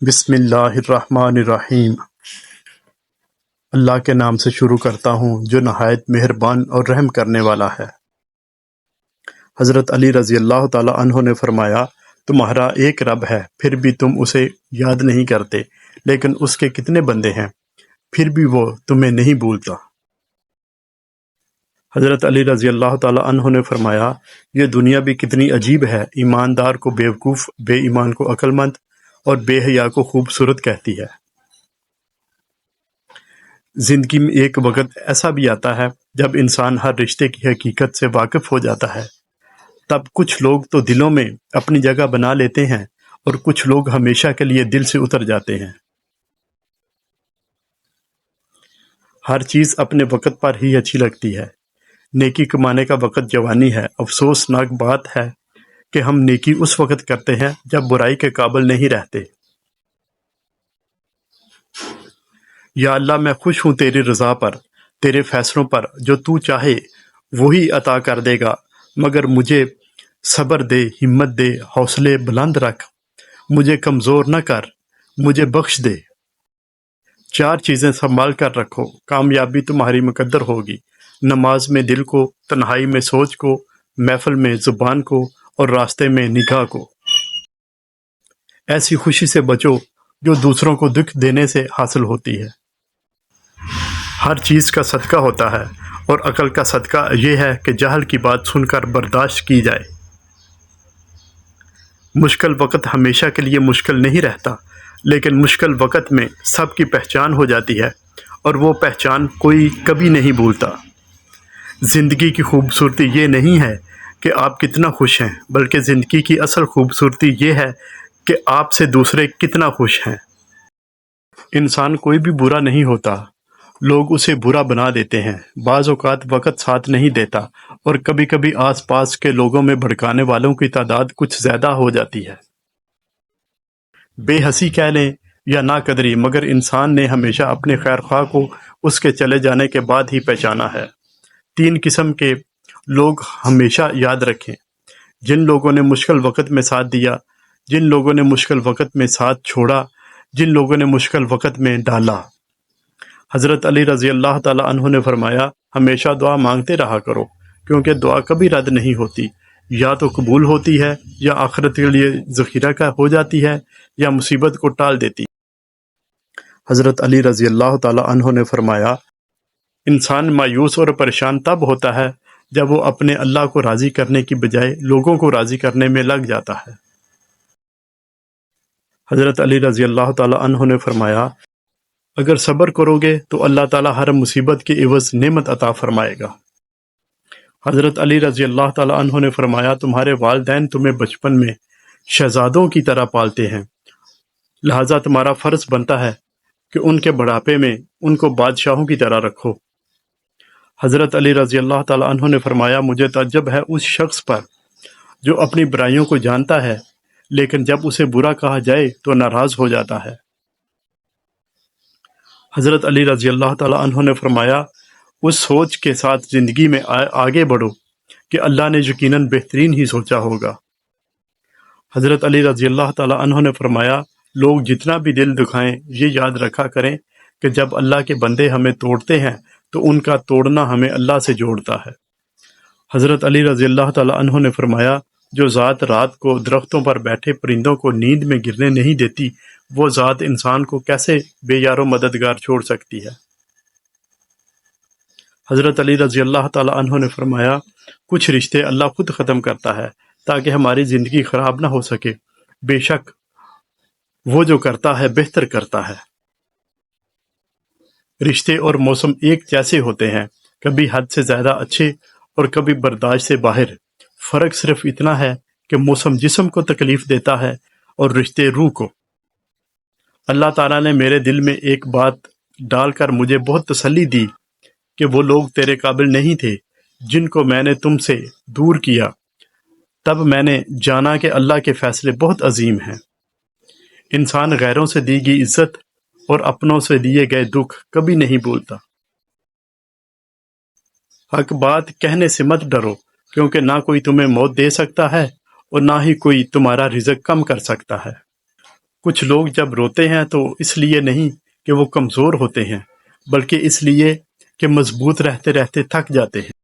بسم اللہ الرحمن الرحیم۔ اللہ کے نام سے شروع کرتا ہوں جو نہایت مہربان اور رحم کرنے والا ہے۔ حضرت علی رضی اللہ تعالی عنہ نے فرمایا، تمہارا ایک رب ہے، پھر بھی تم اسے یاد نہیں کرتے، لیکن اس کے کتنے بندے ہیں، پھر بھی وہ تمہیں نہیں بھولتا۔ حضرت علی رضی اللہ تعالی عنہ نے فرمایا، یہ دنیا بھی کتنی عجیب ہے، ایماندار کو بیوقوف، بے ایمان کو عقل مند اور بے حیا کو خوبصورت کہتی ہے۔ زندگی میں ایک وقت ایسا بھی آتا ہے جب انسان ہر رشتے کی حقیقت سے واقف ہو جاتا ہے۔ تب کچھ لوگ تو دلوں میں اپنی جگہ بنا لیتے ہیں اور کچھ لوگ ہمیشہ کے لیے دل سے اتر جاتے ہیں۔ ہر چیز اپنے وقت پر ہی اچھی لگتی ہے۔ نیکی کمانے کا وقت جوانی ہے۔ افسوسناک بات ہے کہ ہم نیکی اس وقت کرتے ہیں جب برائی کے قابل نہیں رہتے۔ یا اللہ، میں خوش ہوں تیری رضا پر، تیرے فیصلوں پر، جو تو چاہے وہی عطا کر دے گا، مگر مجھے صبر دے، ہمت دے، حوصلے بلند رکھ، مجھے کمزور نہ کر، مجھے بخش دے۔ 4 چیزیں سنبھال کر رکھو، کامیابی تمہاری مقدر ہوگی۔ نماز میں دل کو، تنہائی میں سوچ کو، محفل میں زبان کو اور راستے میں نگاہ کو۔ ایسی خوشی سے بچو جو دوسروں کو دکھ دینے سے حاصل ہوتی ہے۔ ہر چیز کا صدقہ ہوتا ہے، اور عقل کا صدقہ یہ ہے کہ جہل کی بات سن کر برداشت کی جائے۔ مشکل وقت ہمیشہ کے لیے مشکل نہیں رہتا، لیکن مشکل وقت میں سب کی پہچان ہو جاتی ہے، اور وہ پہچان کوئی کبھی نہیں بھولتا۔ زندگی کی خوبصورتی یہ نہیں ہے کہ آپ کتنا خوش ہیں، بلکہ زندگی کی اصل خوبصورتی یہ ہے کہ آپ سے دوسرے کتنا خوش ہیں۔ انسان کوئی بھی برا نہیں ہوتا، لوگ اسے برا بنا دیتے ہیں۔ بعض اوقات وقت ساتھ نہیں دیتا، اور کبھی کبھی آس پاس کے لوگوں میں بھڑکانے والوں کی تعداد کچھ زیادہ ہو جاتی ہے۔ بے حسی کہہ لیں یا ناقدری، مگر انسان نے ہمیشہ اپنے خیر خواہ کو اس کے چلے جانے کے بعد ہی پہچانا ہے۔ 3 قسم کے لوگ ہمیشہ یاد رکھیں: جن لوگوں نے مشکل وقت میں ساتھ دیا، جن لوگوں نے مشکل وقت میں ساتھ چھوڑا، جن لوگوں نے مشکل وقت میں ڈالا۔ حضرت علی رضی اللہ تعالی عنہ نے فرمایا، ہمیشہ دعا مانگتے رہا کرو، کیونکہ دعا کبھی رد نہیں ہوتی، یا تو قبول ہوتی ہے، یا آخرت کے لیے ذخیرہ کا ہو جاتی ہے، یا مصیبت کو ٹال دیتی ہے۔ حضرت علی رضی اللہ تعالی عنہ نے فرمایا، انسان مایوس اور پریشان تب ہوتا ہے جب وہ اپنے اللہ کو راضی کرنے کی بجائے لوگوں کو راضی کرنے میں لگ جاتا ہے۔ حضرت علی رضی اللہ تعالی عنہ نے فرمایا، اگر صبر کرو گے تو اللہ تعالیٰ ہر مصیبت کے عوض نعمت عطا فرمائے گا۔ حضرت علی رضی اللہ تعالیٰ عنہ نے فرمایا، تمہارے والدین تمہیں بچپن میں شہزادوں کی طرح پالتے ہیں، لہٰذا تمہارا فرض بنتا ہے کہ ان کے بڑھاپے میں ان کو بادشاہوں کی طرح رکھو۔ حضرت علی رضی اللہ تعالیٰ عنہ نے فرمایا، مجھے تعجب ہے اس شخص پر جو اپنی برائیوں کو جانتا ہے، لیکن جب اسے برا کہا جائے تو ناراض ہو جاتا ہے۔ حضرت علی رضی اللہ تعالیٰ عنہ نے فرمایا، اس سوچ کے ساتھ زندگی میں آگے بڑھو کہ اللہ نے یقیناً بہترین ہی سوچا ہوگا۔ حضرت علی رضی اللہ تعالیٰ عنہ نے فرمایا، لوگ جتنا بھی دل دکھائیں، یہ یاد رکھا کریں کہ جب اللہ کے بندے ہمیں توڑتے ہیں تو ان کا توڑنا ہمیں اللہ سے جوڑتا ہے۔ حضرت علی رضی اللہ تعالیٰ عنہ نے فرمایا، جو ذات رات کو درختوں پر بیٹھے پرندوں کو نیند میں گرنے نہیں دیتی، وہ ذات انسان کو کیسے بے یار و مددگار چھوڑ سکتی ہے۔ حضرت علی رضی اللہ تعالیٰ عنہ نے فرمایا، کچھ رشتے اللہ خود ختم کرتا ہے تاکہ ہماری زندگی خراب نہ ہو سکے، بے شک وہ جو کرتا ہے بہتر کرتا ہے۔ رشتے اور موسم ایک جیسے ہوتے ہیں، کبھی حد سے زیادہ اچھے اور کبھی برداشت سے باہر۔ فرق صرف اتنا ہے کہ موسم جسم کو تکلیف دیتا ہے اور رشتے روح کو۔ اللہ تعالیٰ نے میرے دل میں ایک بات ڈال کر مجھے بہت تسلی دی کہ وہ لوگ تیرے قابل نہیں تھے جن کو میں نے تم سے دور کیا۔ تب میں نے جانا کہ اللہ کے فیصلے بہت عظیم ہیں۔ انسان غیروں سے دی گئی عزت اور اپنوں سے دیے گئے دکھ کبھی نہیں بھولتا۔ حق بات کہنے سے مت ڈرو، کیونکہ نہ کوئی تمہیں موت دے سکتا ہے اور نہ ہی کوئی تمہارا رزق کم کر سکتا ہے۔ کچھ لوگ جب روتے ہیں تو اس لیے نہیں کہ وہ کمزور ہوتے ہیں، بلکہ اس لیے کہ مضبوط رہتے رہتے تھک جاتے ہیں۔